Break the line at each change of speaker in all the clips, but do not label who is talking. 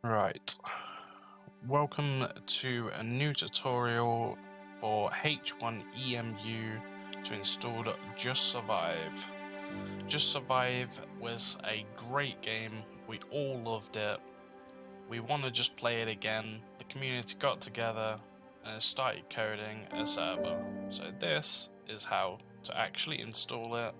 Right. Welcome to a new tutorial for H1Emu to install Just Survive. Just Survive was a great game. We all loved it. We want to just play it again. The community got together and started coding a server. So this is how to actually install it.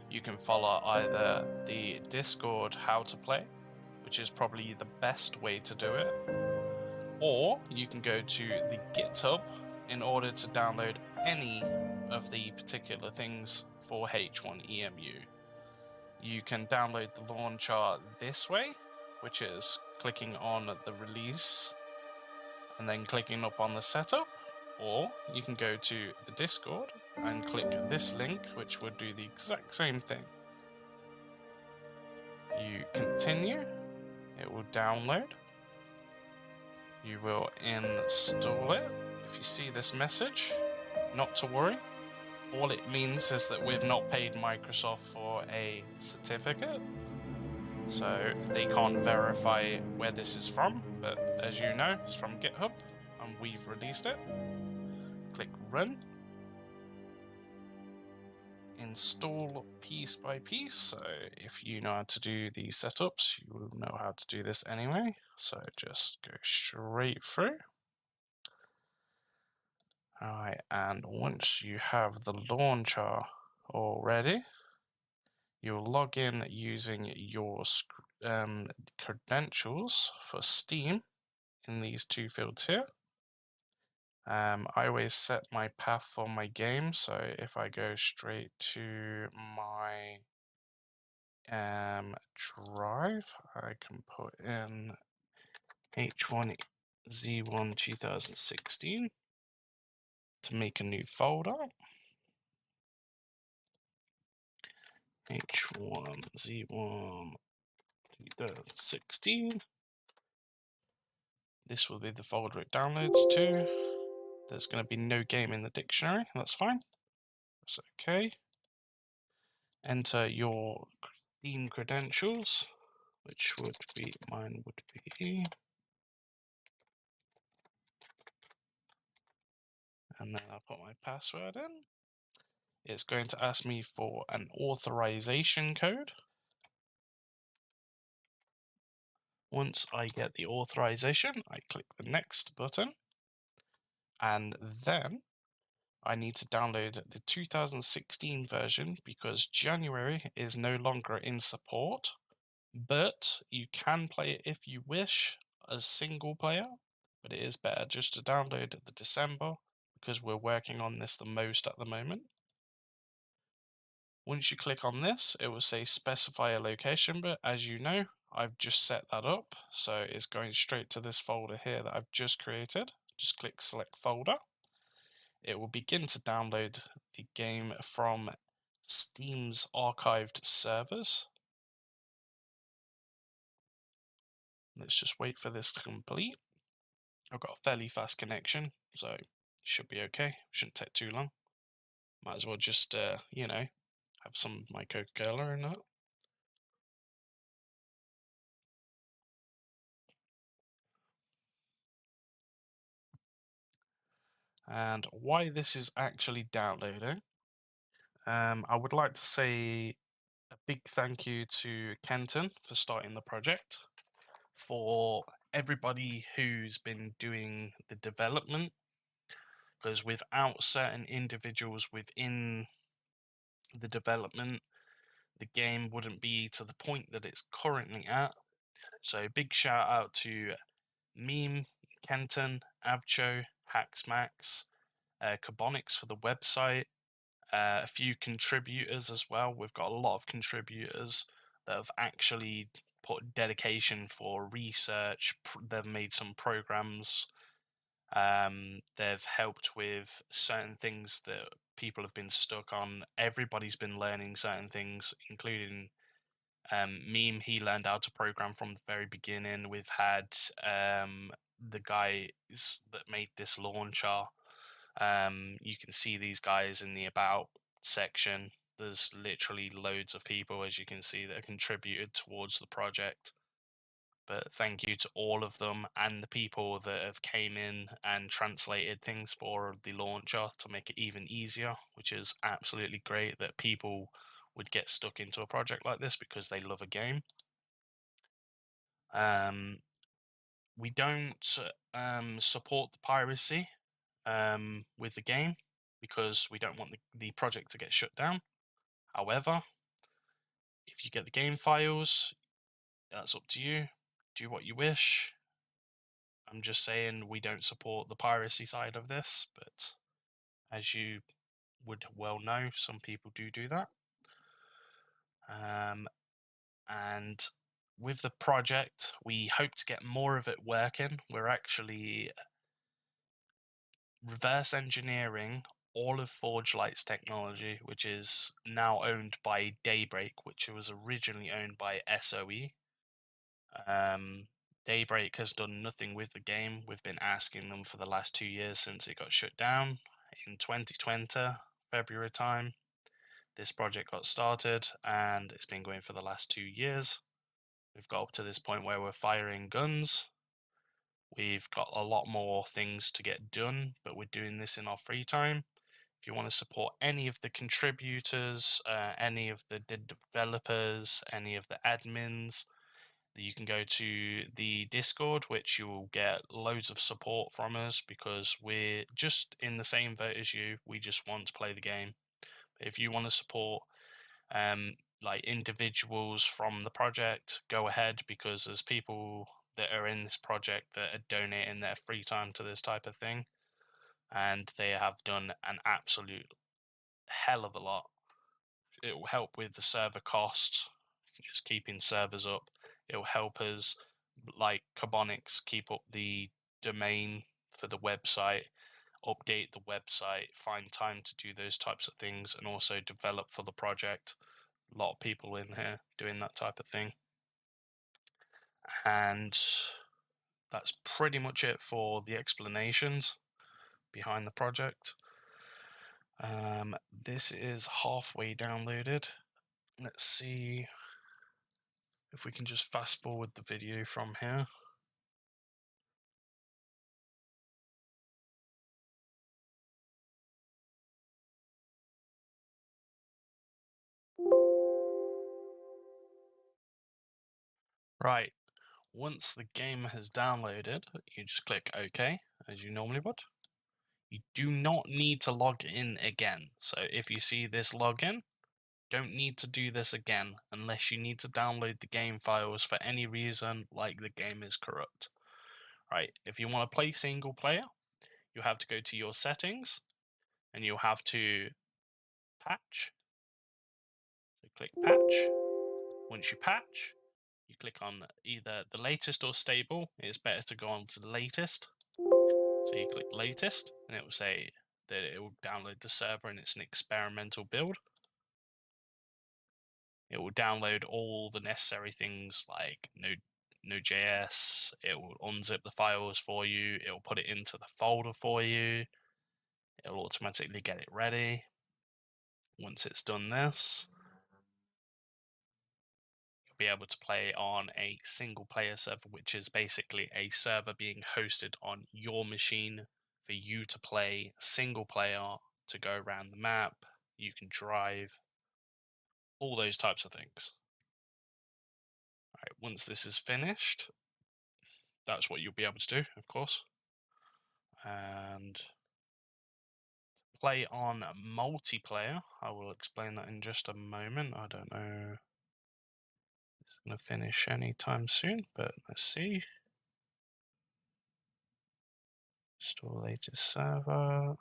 You can follow either the Discord how to play, which is probably the best way to do it, or you can go to the GitHub in order to download any of the particular things for H1Emu. You can download the launcher this way, which is clicking on the release and then clicking up on the setup, or you can go to the Discord and click this link, which would do the exact same thing. You continue, it will download. You will install it. If you see this message, not to worry. All it means is that we've not paid Microsoft for a certificate, so they can't verify where this is from, but as you know, it's from GitHub, and we've released it. Click Run. Install piece by piece, so if you know how to do these setups, you will know how to do this anyway, so just go straight through. Alright, and once you have the launcher already, you'll log in using your credentials for Steam in these two fields here. I always set my path for my game, so if I go straight to my drive, I can put in H1Z1 2016 to make a new folder. H1Z1 2016. This will be the folder it downloads to. There's going to be no game in the dictionary, that's fine. That's okay. Enter your Steam credentials, which would be, mine would be, and then I'll put my password in. It's going to ask me for an authorization code. Once I get the authorization, I click the next button, and then I need to download the 2016 version because January is no longer in support, but you can play it if you wish as single player, but it is better just to download the December because we're working on this the most at the moment. Once you click on this, it will say specify a location, but as you know, I've just set that up, so it's going straight to this folder here that I've just created. Just click select folder. It will begin to download the game from Steam's archived servers. Let's just wait for this to complete. I've got a fairly fast connection, so it should be okay. Shouldn't take too long. Might as well just, you know, have some of my Coca-Cola in that. And why this is actually downloading, I would like to say a big thank you to Kenton for starting the project, for everybody who's been doing the development, because without certain individuals within the development, the game wouldn't be to the point that it's currently at. So big shout out to Meme, Kenton, Avcho, Hacksmax, Carbonics for the website, a few contributors as well. We've got a lot of contributors that have actually put dedication for research. They've made some programs. They've helped with certain things that people have been stuck on. Everybody's been learning certain things, including Meme. He learned how to program from the very beginning. We've had the guys that made this launcher. You can see these guys in the about section. There's literally loads of people, as you can see, that have contributed towards the project. but thank you to all of them and the people that have came in and translated things for the launcher to make it even easier, which is absolutely great that people would get stuck into a project like this because they love a game. Um, we don't support the piracy with the game because we don't want the project to get shut down. However, if you get the game files, that's up to you. Do what you wish. I'm just saying we don't support the piracy side of this, but as you would well know, some people do that. And with the project, we hope to get more of it working. We're actually reverse engineering all of Forge Light's technology, which is now owned by Daybreak, which was originally owned by SOE. Daybreak has done nothing with the game. We've been asking them for the last 2 years since it got shut down in 2020, February time. This project got started and it's been going for the last 2 years. We've got up to this point where we're firing guns. We've got a lot more things to get done, but we're doing this in our free time. If you want to support any of the contributors, any of the developers, any of the admins, you can go to the Discord, which you will get loads of support from us because we're just in the same boat as you. We just want to play the game. If you want to support like individuals from the project, go ahead, because there's people that are in this project that are donating their free time to this type of thing, and they have done an absolute hell of a lot. It will help with the server costs, just keeping servers up. It will help us, like Carbonics, keep up the domain for the website, update the website, find time to do those types of things, and also develop for the project. A lot of people in here doing that type of thing. And that's pretty much it for the explanations behind the project. This is halfway downloaded. Let's see if we can just fast forward the video from here. Right, once the game has downloaded, you just click OK, as you normally would. You do not need to log in again. So if you see this login, don't need to do this again unless you need to download the game files for any reason, like the game is corrupt. Right, if you want to play single player, you have to go to your settings and you'll have to patch. So click patch. Once you patch, you click on either the latest or stable. It's better to go on to the latest. So you click latest and it will say that it will download the server and it's an experimental build. It will download all the necessary things like Node.js. It will unzip the files for you. It will put it into the folder for you. It will automatically get it ready. Once it's done this, you'll be able to play on a single player server, which is basically a server being hosted on your machine for you to play single player, to go around the map. You can drive, all those types of things. All right, once this is finished, that's what you'll be able to do, of course. And play on multiplayer, I will explain that in just a moment. I don't know if it's going to finish anytime soon, but let's see. Store latest server.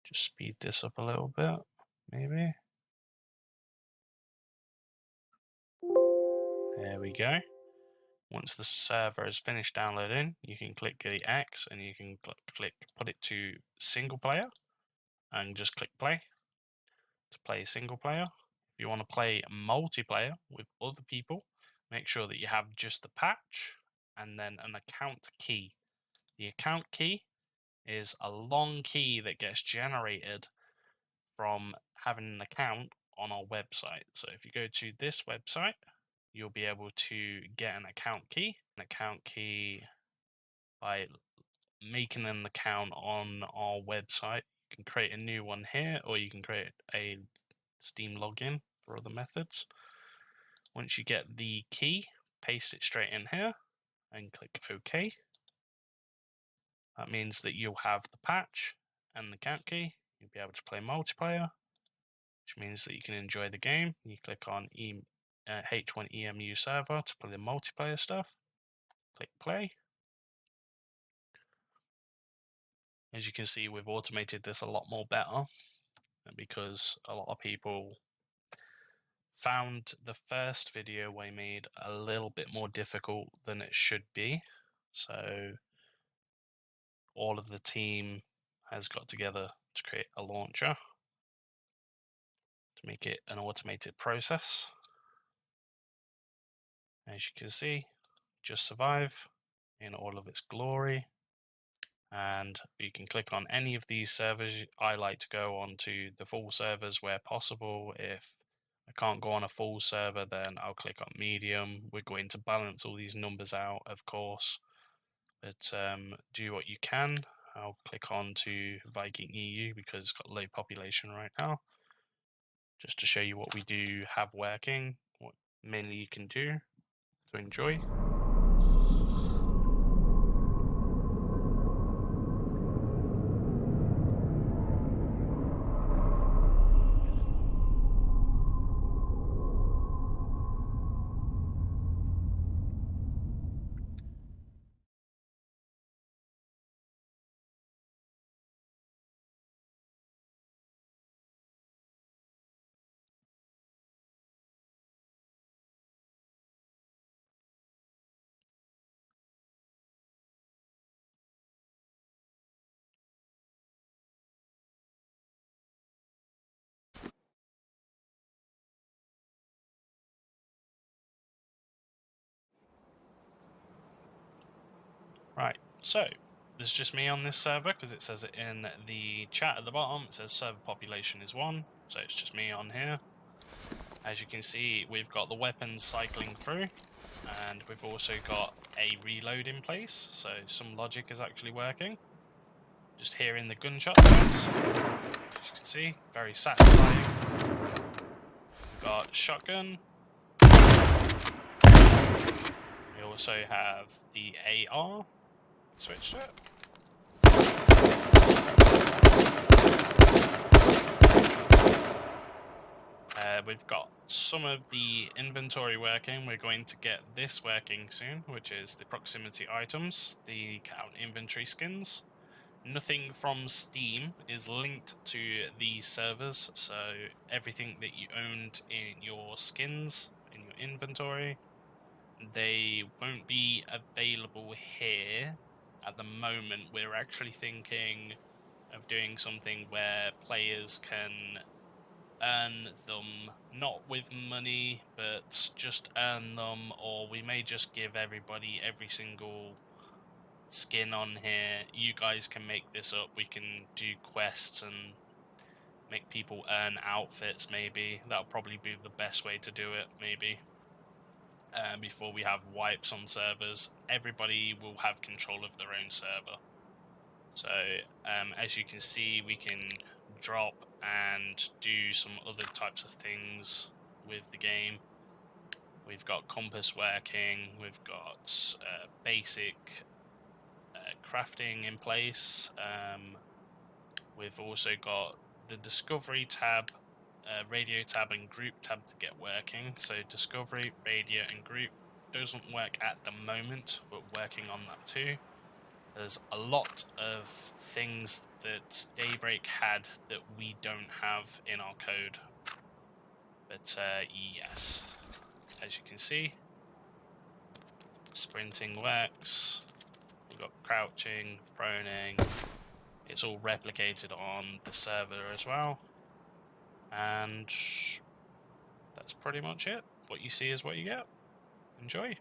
Just speed this up a little bit, maybe. There we go. Once the server is finished downloading, you can click the X and you can click put it to single player and just click play to play single player. If you want to play multiplayer with other people, make sure that you have just the patch and then an account key. The account key is a long key that gets generated from having an account on our website. So if you go to this website, you'll be able to get an account key. An account key by making an account on our website. You can create a new one here, or you can create a Steam login for other methods. Once you get the key, paste it straight in here and click OK. That means that you'll have the patch and the account key. You'll be able to play multiplayer, which means that you can enjoy the game. You click on H1Emu server to play the multiplayer stuff. Click play. As you can see, we've automated this a lot more better because a lot of people found the first video we made a little bit more difficult than it should be. So all of the team has got together to create a launcher to make it an automated process. As you can see, Just Survive in all of its glory. And you can click on any of these servers. I like to go on to the full servers where possible. If I can't go on a full server, then I'll click on medium. We're going to balance all these numbers out, of course, but do what you can. I'll click on to Viking EU because it's got low population right now, just to show you what we do have working, what mainly you can do to enjoy. Right, so there's just me on this server because it says it in the chat at the bottom. It says server population is 1, so it's just me on here. As you can see, we've got the weapons cycling through, and we've also got a reload in place, so some logic is actually working. Just hearing the gunshot sounds, as you can see, very satisfying. We've got shotgun. We also have the AR. Switched it. We've got some of the inventory working. We're going to get this working soon, which is the proximity items, the count inventory skins. Nothing from Steam is linked to these servers, so everything that you owned in your skins, in your inventory, they won't be available here at the moment. We're actually thinking of doing something where players can earn them, not with money, but just earn them, or we may just give everybody every single skin on here. You guys can make this up. We can do quests and make people earn outfits, maybe. That'll probably be the best way to do it, maybe. Before we have wipes on servers, everybody will have control of their own server. So as you can see, we can drop and do some other types of things with the game. We've got compass working, we've got basic crafting in place. We've also got the discovery tab, radio tab and group tab to get working. So discovery, radio and group doesn't work at the moment, but working on that too. There's a lot of things that Daybreak had that we don't have in our code. But yes, as you can see, sprinting works. We've got crouching, proning. It's all replicated on the server as well. And that's pretty much it. What you see is what you get. Enjoy.